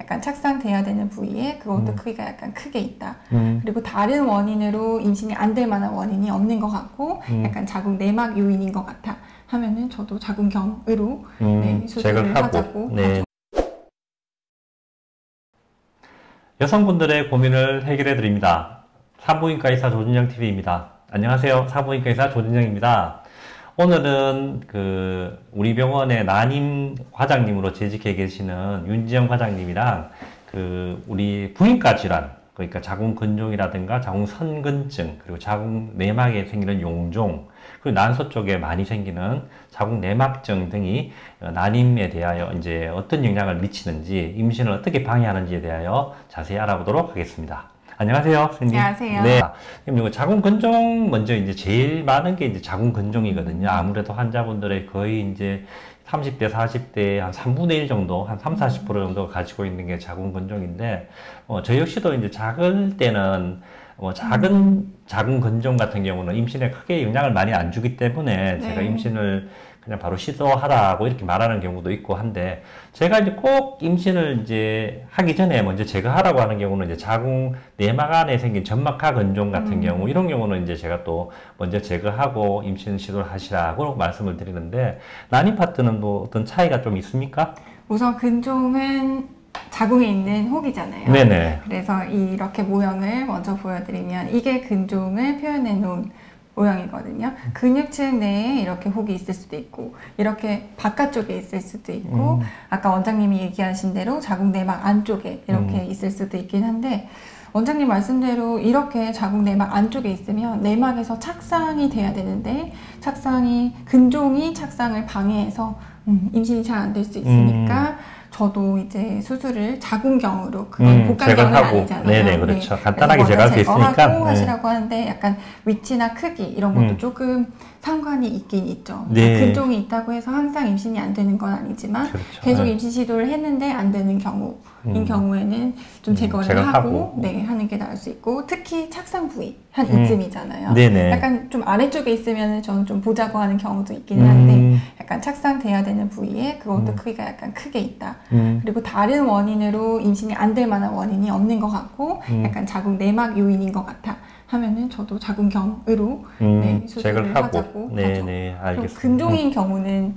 약간 착상돼야 되는 부위에 그것도 크기가 약간 크게 있다. 음. 그리고 다른 원인으로 임신이 안 될 만한 원인이 없는 것 같고 약간 자궁 내막 요인인 것 같아 하면은 저도 자궁경으로 네, 수술을 하자고 네. 하죠. 여성분들의 고민을 해결해 드립니다. 산부인과 의사 조진영 TV입니다. 안녕하세요. 산부인과 의사 조진영입니다. 오늘은 우리 병원의 난임 과장님으로 재직해 계시는 윤지영 과장님이랑 우리 부인과 질환, 그러니까 자궁근종이라든가 자궁선근증, 그리고 자궁 내막에 생기는 용종, 그리고 난소 쪽에 많이 생기는 자궁 내막증 등이 난임에 대하여 이제 어떤 영향을 미치는지, 임신을 어떻게 방해하는지에 대하여 자세히 알아보도록 하겠습니다. 안녕하세요, 선생님. 안녕하세요. 네. 그럼 자궁근종 먼저 이제 제일 많은 게 이제 자궁근종이거든요. 아무래도 환자분들의 거의 이제 30대, 40대 한 3분의 1 정도, 한 30, 40% 정도 가지고 있는 게 자궁근종인데, 저 역시도 이제 작을 때는 작은 자궁근종 같은 경우는 임신에 크게 영향을 많이 안 주기 때문에 제가 임신을 그냥 바로 시도하라고 이렇게 말하는 경우도 있고 한데, 제가 이제 꼭 임신을 이제 하기 전에 먼저 제거하라고 하는 경우는 이제 자궁 내막 안에 생긴 점막하 근종 같은 경우, 이런 경우는 이제 제가 또 먼저 제거하고 임신 시도를 하시라고 말씀을 드리는데, 난임 파트는 뭐 어떤 차이가 좀 있습니까? 우선 근종은 자궁에 있는 혹이잖아요. 네네. 그래서 이렇게 모형을 먼저 보여드리면 이게 근종을 표현해 놓은 모형이거든요. 근육층 내에 이렇게 혹이 있을 수도 있고 이렇게 바깥쪽에 있을 수도 있고 아까 원장님이 얘기하신 대로 자궁 내막 안쪽에 이렇게 있을 수도 있긴 한데, 원장님 말씀대로 이렇게 자궁 내막 안쪽에 있으면 내막에서 착상이 돼야 되는데 근종이 착상을 방해해서 임신이 잘 안 될 수 있으니까 저도 이제 수술을 자궁경으로, 그건 복강경은 아니잖아요. 네네, 그렇죠. 네. 간단하게 제거할 수 있으니까. 하시라고 하는데 약간 위치나 크기 이런 것도 조금 상관이 있긴 있죠. 네. 근종이 있다고 해서 항상 임신이 안 되는 건 아니지만 그렇죠. 계속 임신 시도를 했는데 안 되는 경우인 경우에는 좀 제거를 하고 하는 게 나을 수 있고, 특히 착상 부위 한 이쯤이잖아요. 네네. 약간 좀 아래쪽에 있으면 저는 좀 보자고 하는 경우도 있기는 한데 약간 착상돼야 되는 부위에 그것도 크기가 약간 크게 있다. 그리고 다른 원인으로 임신이 안 될 만한 원인이 없는 것 같고 약간 자궁 내막 요인인 것 같아 하면은 저도 자궁경으로 네, 수술을 하자고 하죠. 네, 알겠습니다. 근종인 경우는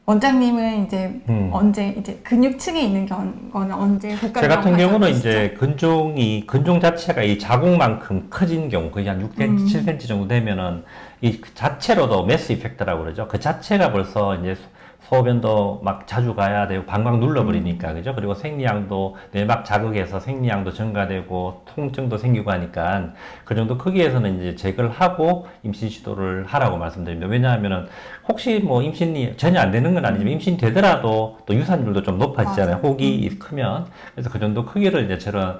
원장님은 이제 언제 이제 근육층에 있는 거는 언제 제 같은 경우는 이제 근종 자체가 이 자궁만큼 커진 경우, 거의 한 6cm, 7cm 정도 되면은 이 자체로도 매스 이펙트라고 그러죠. 그 자체가 벌써 이제 소변도 막 자주 가야 되고 방광 눌러버리니까, 그죠? 그리고 생리양도 내막 자극에서 생리양도 증가되고 통증도 생기고 하니까 그 정도 크기에서는 이제 제거를 하고 임신 시도를 하라고 말씀드립니다. 왜냐하면은 혹시 뭐 임신이 전혀 안 되는 건 아니지만 임신이 되더라도 또 유산율도 좀 높아지잖아요. 혹이 크면. 그래서 그 정도 크기를 이제 저런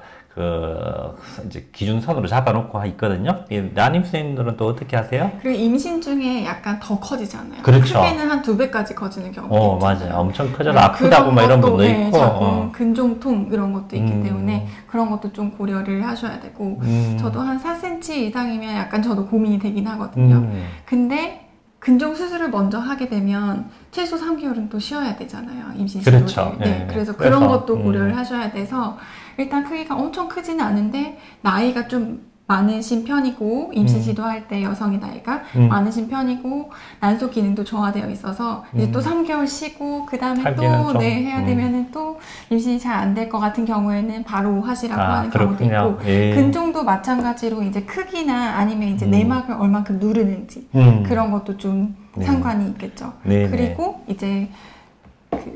이제 기준선으로 잡아놓고 있거든요. 난임 선생님들은 또 어떻게 하세요? 그리고 임신 중에 약간 더 커지잖아요. 그렇죠. 크게는 한 2배까지 커지는 경우도 있잖아요. 맞아요. 엄청 커져서 아프다고 막 이런 분도 있고. 자궁 근종통 이런 것도 있기 때문에 그런 것도 좀 고려를 하셔야 되고, 저도 한 4cm 이상이면 약간 저도 고민이 되긴 하거든요. 근데 근종 수술을 먼저 하게 되면 최소 3개월은 또 쉬어야 되잖아요. 임신 시도를. 그렇죠. 네. 그래서 그런 것도 고려를 하셔야 돼서, 일단 크기가 엄청 크지는 않은데 나이가 좀 많으신 편이고, 임신 시도할 때 여성의 나이가 많으신 편이고 난소 기능도 저하되어 있어서 이제 또 3개월 쉬고 그 다음에 또 해야 되면은 또 임신이 잘 안 될 것 같은 경우에는 바로 하시라고 하는 경우도 있고, 근종도 마찬가지로 이제 크기나 아니면 이제 내막을 얼만큼 누르는지 그런 것도 좀 상관이 있겠죠. 그리고 이제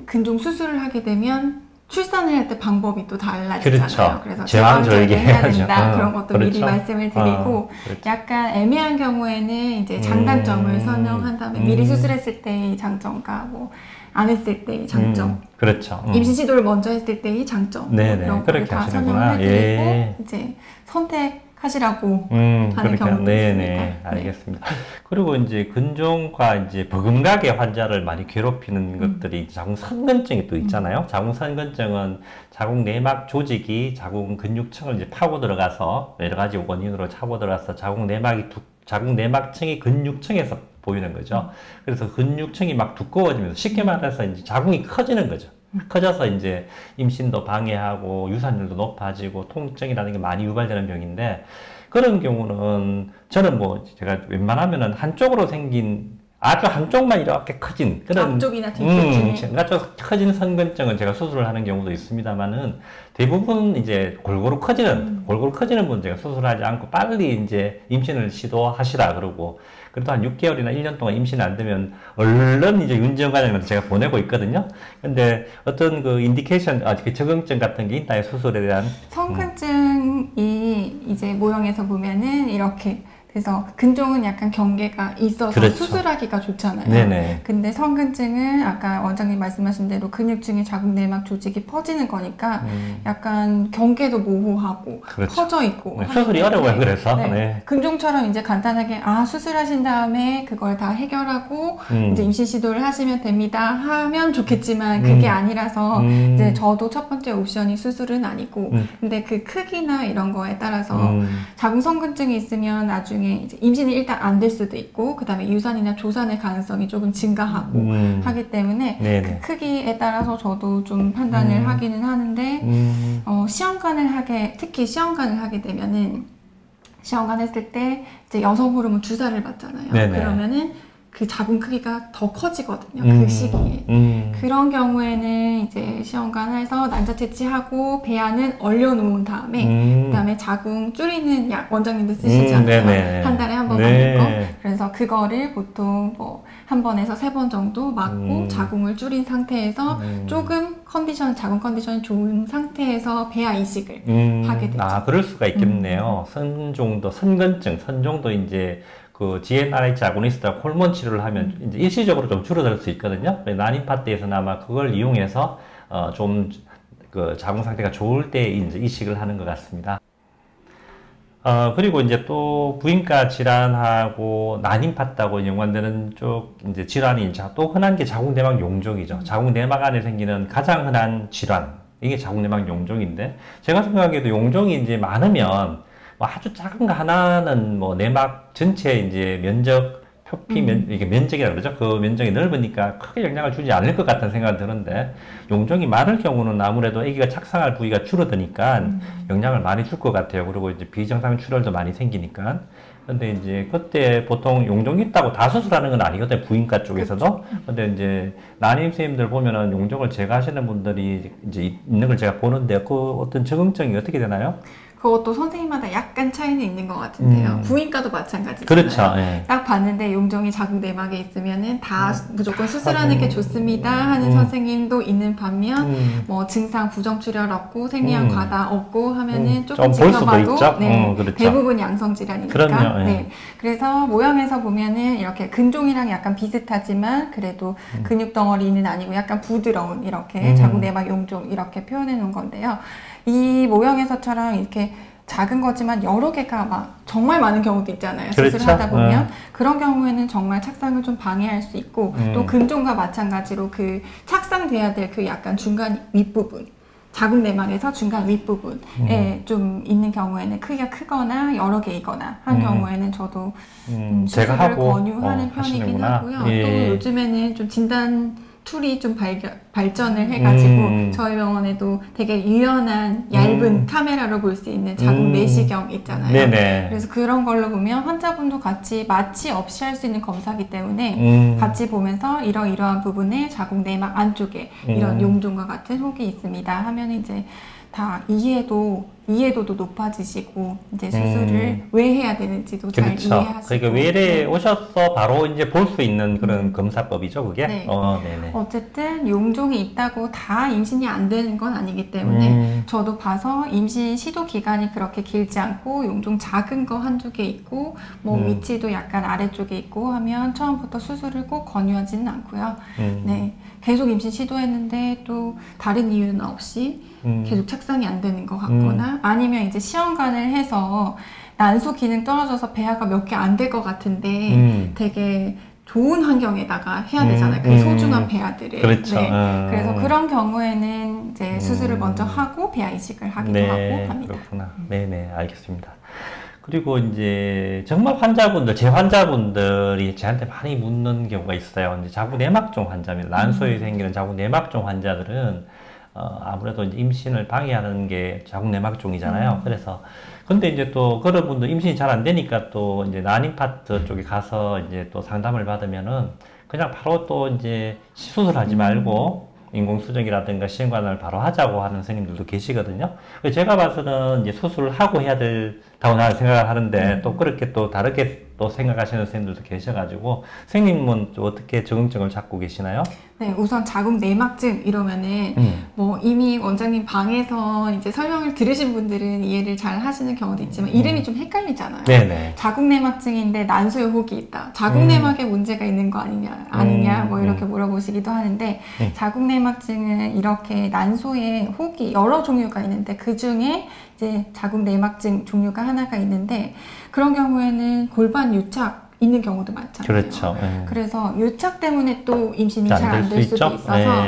근종 수술을 하게 되면 출산을 할 때 방법이 또 달라지잖아요. 그렇죠. 그래서 제왕절개해야 된다. 그런 것도 그렇죠. 미리 말씀을 드리고, 약간 애매한 경우에는 이제 장단점을 설명한 다음에 미리 수술했을 때의 장점과 뭐 안 했을 때의 장점, 그렇죠. 임신 시도를 먼저 했을 때의 장점, 이런 거를 다 설명을 해드리고 이제 선택하시라고 하는 경우도 있습니다. 알겠습니다. 그리고 이제 근종과 이제 버금가게 환자를 많이 괴롭히는 것들이 자궁선근증이 또 있잖아요. 자궁선근증은 자궁 내막 조직이 자궁 근육층을 이제 파고 들어가서 여러 가지 원인으로 차고 들어가서 자궁 내막층이 근육층에서 보이는 거죠. 그래서 근육층이 막 두꺼워지면서 쉽게 말해서 이제 자궁이 커지는 거죠. 커져서 이제 임신도 방해하고 유산율도 높아지고 통증이라는 게 많이 유발되는 병인데, 그런 경우는 저는 뭐 제가 웬만하면은 한쪽으로 생긴 아주 한쪽만 이렇게 커진 그런 앞쪽이나 뒤쪽 중에 아주 커진 선근증은 제가 수술을 하는 경우도 있습니다만은, 대부분 이제 골고루 커지는 분 제가 수술하지 않고 빨리 이제 임신을 시도하시라 그러고, 그래도 한 6개월이나 1년 동안 임신 안 되면 얼른 이제 윤지원 과장님한테 제가 보내고 있거든요. 근데 어떤 그 인디케이션, 그 적응증 같은 게 있나요? 수술에 대한? 선근증이 이제 모형에서 보면은 이렇게, 그래서 근종은 약간 경계가 있어서 그렇죠. 수술하기가 좋잖아요. 네네. 근데 선근증은 아까 원장님 말씀하신 대로 근육층의 자궁 내막 조직이 퍼지는 거니까 약간 경계도 모호하고 그렇죠. 퍼져 있고. 네, 수술이 어려워요. 그래서. 네. 네. 근종처럼 이제 간단하게 수술하신 다음에 그걸 다 해결하고 이제 임신 시도를 하시면 됩니다 하면 좋겠지만 그게 아니라서 이제 저도 첫 번째 옵션이 수술은 아니고 근데 그 크기나 이런 거에 따라서 자궁 선근증이 있으면 나중에 이제 임신이 일단 안 될 수도 있고, 그 다음에 유산이나 조산의 가능성이 조금 증가하고 하기 때문에 그 크기에 따라서 저도 좀 판단을 하기는 하는데, 특히 시험관을 하게 되면은, 시험관 했을 때 이제 여성 호르몬 주사를 맞잖아요. 네네. 그러면은 그 자궁 크기가 더 커지거든요. 그 시기에. 그런 경우에는 이제 시험관에서 난자 채취하고 배아는 얼려놓은 다음에 그다음에 자궁 줄이는 약 원장님도 쓰시잖아요. 한 달에 한 번 맞는 거. 그래서 그거를 보통 뭐 한 번에서 3번 정도 맞고 자궁을 줄인 상태에서 조금 자궁 컨디션이 좋은 상태에서 배아 이식을 하게 되죠. 그럴 수가 있겠네요. 선정도 이제 그 GnRH 아고니스트하고 호르몬 치료를 하면 이제 일시적으로 좀 줄어들 수 있거든요. 난임파 때에서는 아마 그걸 이용해서 좀 그 자궁 상태가 좋을 때 이제 이식을 하는 것 같습니다. 그리고 이제 또 부인과 질환하고 난임팠다고 연관되는 쪽 이제 질환이 또 흔한 게 자궁 내막 용종이죠. 자궁 내막 안에 생기는 가장 흔한 질환, 이게 자궁 내막 용종인데, 제가 생각하기에도 용종이 이제 많으면 아주 작은 거 하나는 뭐 내막 전체 이제 이게 면적이라고 그러죠. 그 면적이 넓으니까 크게 영향을 주지 않을 것 같다는 생각이 드는데, 용종이 많을 경우는 아무래도 아기가 착상할 부위가 줄어드니까 영향을 많이 줄 것 같아요. 그리고 이제 비정상 출혈도 많이 생기니까. 근데 이제 그때 보통 용종이 있다고 다 수술하는 건 아니거든요. 부인과 쪽에서도. 근데 이제 난임 선생님들 보면은 용종을 제거하시는 분들이 이제 있는 걸 제가 보는데, 그 어떤 적응증이 어떻게 되나요? 그것도 선생님마다 약간 차이는 있는 것 같은데요. 부인과도 마찬가지잖아요. 그렇죠. 예. 딱 봤는데 용종이 자궁 내막에 있으면은 다 무조건 수술하는 게 좋습니다 하는 선생님도 있는 반면, 뭐 증상 부정 출혈 없고 생리형 과다 없고 하면은 조금 지켜봐도 그렇죠. 대부분 양성 질환이니까. 그럼요. 예. 네. 그래서 모형에서 보면은 이렇게 근종이랑 약간 비슷하지만 그래도 근육 덩어리는 아니고 약간 부드러운 이렇게 자궁 내막 용종 이렇게 표현해 놓은 건데요. 이 모형에서처럼 이렇게 작은 거지만 여러 개가 막 정말 많은 경우도 있잖아요. 그렇죠. 수술을 하다 보면. 그런 경우에는 정말 착상을 좀 방해할 수 있고, 또 근종과 마찬가지로 그 착상돼야 될 그 약간 중간 윗부분, 자궁 내막에서 중간 윗부분에 좀 있는 경우에는 크기가 크거나 여러 개이거나 한 경우에는 저도 수술을 권유하는 편이긴 하고요. 예. 또 요즘에는 좀 진단 툴이 좀 발전을 해가지고 저희 병원에도 되게 유연한 얇은 카메라로 볼 수 있는 자궁 내시경 있잖아요. 네네. 그래서 그런 걸로 보면 환자분도 같이 마취 없이 할 수 있는 검사기 때문에 같이 보면서 이러이러한 부분에 자궁 내막 안쪽에 이런 용종과 같은 혹이 있습니다 하면 이제 다 이해도도 높아지시고 이제 수술을 왜 해야 되는지도 잘 이해하시고. 그러니까 외래 오셔서 바로 이제 볼 수 있는 그런 검사법이죠, 그게. 네. 네네. 어쨌든 용종이 있다고 다 임신이 안 되는 건 아니기 때문에 저도 봐서 임신 시도 기간이 그렇게 길지 않고 용종 작은 거 한두 개 있고 뭐 위치도 약간 아래쪽에 있고 하면 처음부터 수술을 꼭 권유하지는 않고요. 네. 계속 임신 시도했는데 또 다른 이유는 없이 계속 착상이 안 되는 것 같거나 아니면 이제 시험관을 해서 난소 기능 떨어져서 배아가 몇 개 안 될 것 같은데 되게 좋은 환경에다가 해야 되잖아요. 그 소중한 배아들을. 그렇죠. 네. 그래서 그런 경우에는 이제 수술을 먼저 하고 배아 이식을 하기도 하고 합니다. 그렇구나. 네네, 알겠습니다. 그리고 이제 정말 환자분들, 제 환자분들이 저한테 많이 묻는 경우가 있어요. 이제 자궁 내막종 환자입니다. 난소에 생기는 자궁 내막종 환자들은 아무래도 이제 임신을 방해하는 게 자궁 내막종이잖아요. 그래서 근데 이제 또 그런 분들 임신이 잘 안 되니까 또 이제 난임 파트 쪽에 가서 이제 또 상담을 받으면은 그냥 바로 또 이제 수술하지 말고 인공수정이라든가 시험관을 바로 하자고 하는 선생님들도 계시거든요. 제가 봐서는 이제 수술을 하고 해야 된다고 나는 생각을 하는데 또 그렇게 또 다르게 또 생각하시는 선생님들도 계셔가지고 선생님은 또 어떻게 적응증을 잡고 계시나요? 네, 우선 자궁 내막증 이러면은 뭐 이미 원장님 방에서 이제 설명을 들으신 분들은 이해를 잘 하시는 경우도 있지만 이름이 좀 헷갈리잖아요. 네네. 자궁 내막증인데 난소에 혹이 있다. 자궁 내막에 문제가 있는 거 아니냐 뭐 이렇게 물어보시기도 하는데 자궁 내막증은 이렇게 난소에 혹이 여러 종류가 있는데 그 중에 이제 자궁 내막증 종류가 하나가 있는데 그런 경우에는 골반 유착 있는 경우도 많잖아요. 그렇죠. 그래서 유착 때문에 또 임신이 잘 안 될 수도 있어서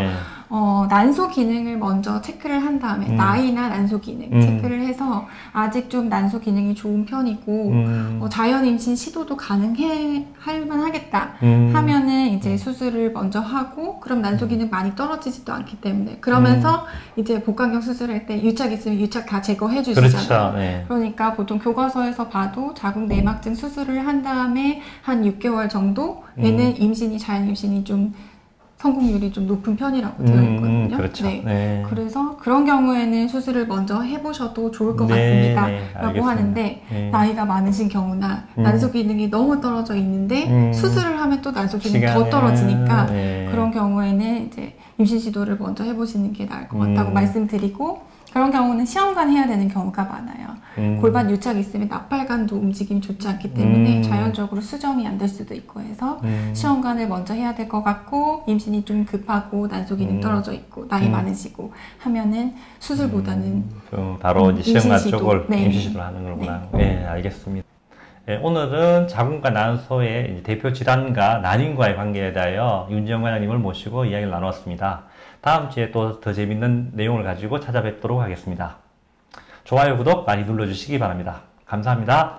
난소 기능을 먼저 체크를 한 다음에 나이나 난소 기능 체크를 해서 아직 좀 난소 기능이 좋은 편이고 자연 임신 시도도 할 만하겠다 하면은 이제 수술을 먼저 하고 그럼 난소 기능 많이 떨어지지도 않기 때문에 그러면서 이제 복강경 수술할 때 유착 있으면 유착 다 제거해 주시잖아요. 그렇죠. 그러니까 보통 교과서에서 봐도 자궁 내막증 수술을 한 다음에 한 6개월 정도에는 임신이 자연 임신이 좀 성공률이 좀 높은 편이라고 되어 있거든요. 그렇죠. 네. 네. 그래서 그런 경우에는 수술을 먼저 해보셔도 좋을 것 같습니다. 라고 하는데 나이가 많으신 경우나 난소 기능이 너무 떨어져 있는데 수술을 하면 또 난소 기능이 더 떨어지니까 그런 경우에는 이제 임신 시도를 먼저 해보시는 게 나을 것 같다고 말씀드리고 그런 경우는 시험관 해야 되는 경우가 많아요. 골반 유착이 있으면 나팔관도 움직임이 좋지 않기 때문에 자연적으로 수정이 안 될 수도 있고 해서 시험관을 먼저 해야 될 것 같고 임신이 좀 급하고 난소 기능 떨어져 있고 나이 많으시고 하면은 수술보다는 바로 이제 시험관 쪽을 임신 시도를 하는 거구나. 네, 알겠습니다. 네, 오늘은 자궁과 난소의 대표 질환과 난임과의 관계에 대하여 윤지영 관장님을 모시고 이야기를 나누었습니다. 다음 주에 또 더 재밌는 내용을 가지고 찾아뵙도록 하겠습니다. 좋아요, 구독 많이 눌러주시기 바랍니다. 감사합니다.